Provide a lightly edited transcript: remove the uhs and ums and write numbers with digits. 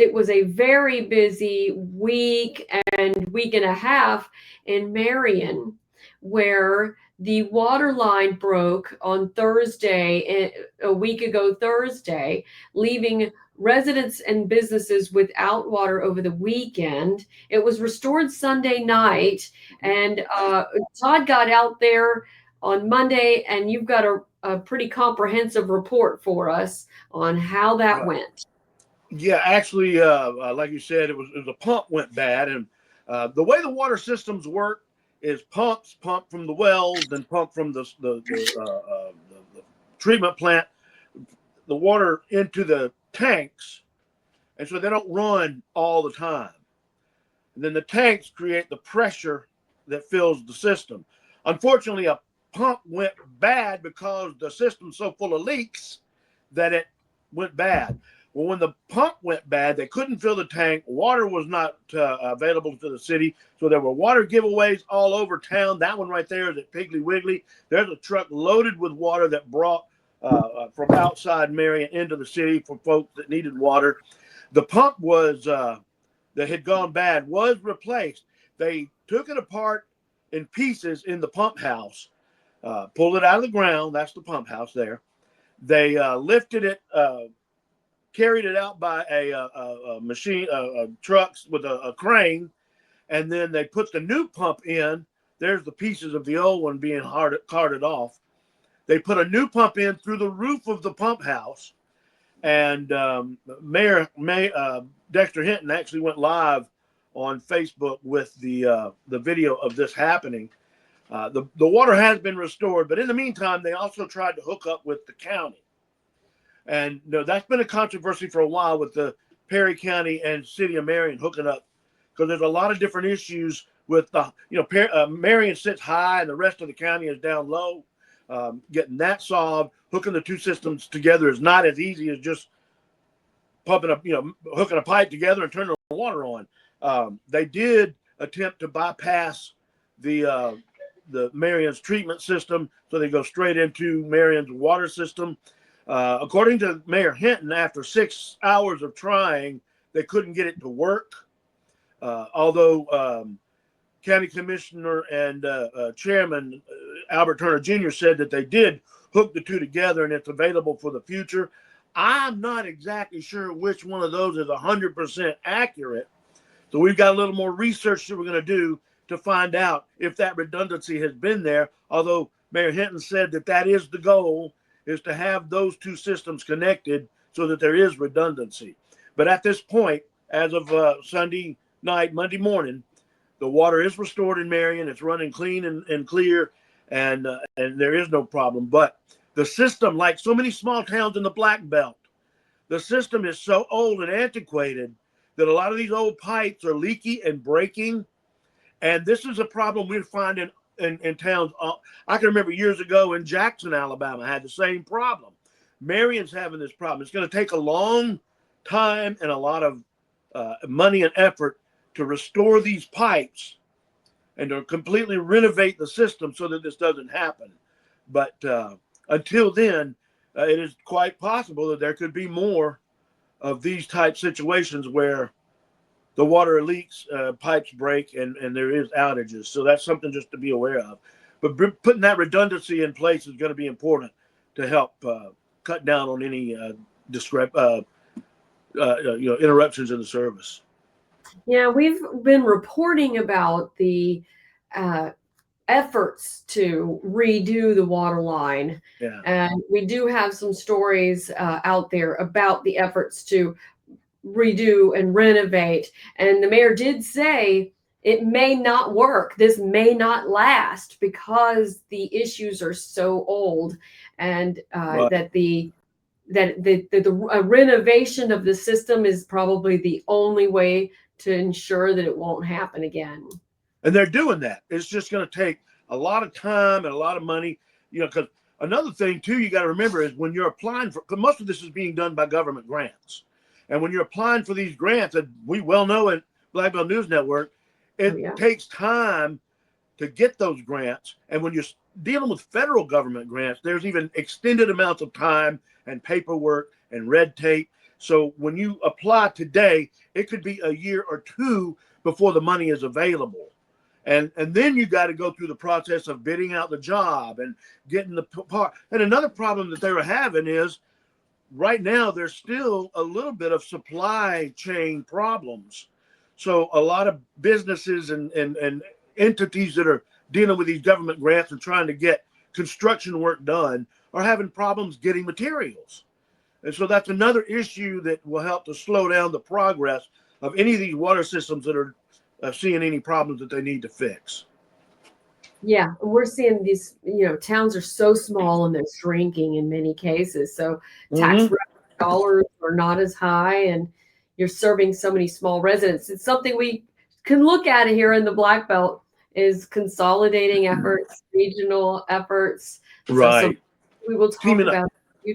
it was a very busy week and week and a half in Marion, where the water line broke on Thursday, a week ago Thursday, leaving residents and businesses without water over the weekend. It was restored Sunday night, and Todd got out there on Monday, and you've got a pretty comprehensive report for us on how that went. Yeah, actually, like you said, it was a pump went bad, and the way the water systems work is pumps pump from the wells, then pump from the treatment plant, the water into the tanks, and so they don't run all the time. And then the tanks create the pressure that fills the system. Unfortunately, a pump went bad because the system's so full of leaks that it went bad. Well, when the pump went bad, they couldn't fill the tank. Water was not available to the city. So there were water giveaways all over town. That one right there is at Piggly Wiggly. There's a truck loaded with water that brought from outside Marion into the city for folks that needed water. The pump was that had gone bad was replaced. They took it apart in pieces in the pump house, pulled it out of the ground. That's the pump house there. They lifted it, carried it out by a machine, trucks with a crane, and then they put the new pump in. There's the pieces of the old one being carted off. They put a new pump in through the roof of the pump house, and Mayor Dexter Hinton actually went live on Facebook with the video of this happening. The water has been restored, but in the meantime, they also tried to hook up with the county. And that's been a controversy for a while with the Perry County and City of Marion hooking up, because there's a lot of different issues with the, Marion sits high and the rest of the county is down low. Getting that solved, hooking the two systems together is not as easy as just pumping up, hooking a pipe together and turning the water on. They did attempt to bypass the Marion's treatment system, so they go straight into Marion's water system. According to Mayor Hinton, after 6 hours of trying, they couldn't get it to work. Although County Commissioner and Chairman Albert Turner Jr. said that they did hook the two together and it's available for the future. I'm not exactly sure which one of those is 100% accurate. So we've got a little more research that we're going to do to find out if that redundancy has been there. Although Mayor Hinton said that is the goal, is to have those two systems connected so that there is redundancy. But at this point, as of Sunday night, Monday morning, the water is restored in Marion. It's running clean and clear, and there is no problem. But the system, like so many small towns in the Black Belt, the system is so old and antiquated that a lot of these old pipes are leaky and breaking. And this is a problem we're finding in towns. I can remember years ago in Jackson, Alabama, had the same problem. Marion's having this problem. It's going to take a long time and a lot of money and effort to restore these pipes and to completely renovate the system so that this doesn't happen. But until then, it is quite possible that there could be more of these type situations where the water leaks, pipes break, and there is outages. So that's something just to be aware of. But putting that redundancy in place is going to be important to help cut down on any interruptions in the service. Yeah, we've been reporting about the efforts to redo the water line. Yeah. And we do have some stories out there about the efforts to redo and renovate. And the mayor did say it may not work. This may not last because the issues are so old, and that the renovation of the system is probably the only way to ensure that it won't happen again. And they're doing that. It's just going to take a lot of time and a lot of money, because another thing too, you got to remember is when you're applying for, because most of this is being done by government grants. And when you're applying for these grants, that we well know at Black Belt News Network, it takes time to get those grants. And when you're dealing with federal government grants, there's even extended amounts of time and paperwork and red tape. So when you apply today, it could be a year or two before the money is available. And then you got to go through the process of bidding out the job and getting the part. And another problem that they were having is right now there's still a little bit of supply chain problems. So a lot of businesses and entities that are dealing with these government grants and trying to get construction work done are having problems getting materials. And so that's another issue that will help to slow down the progress of any of these water systems that are seeing any problems that they need to fix. Yeah, we're seeing these, towns are so small and they're shrinking in many cases. So tax Mm-hmm. dollars are not as high, and you're serving so many small residents. It's something we can look at here in the Black Belt is consolidating efforts, regional efforts. So Right. we will talk Teaming up. about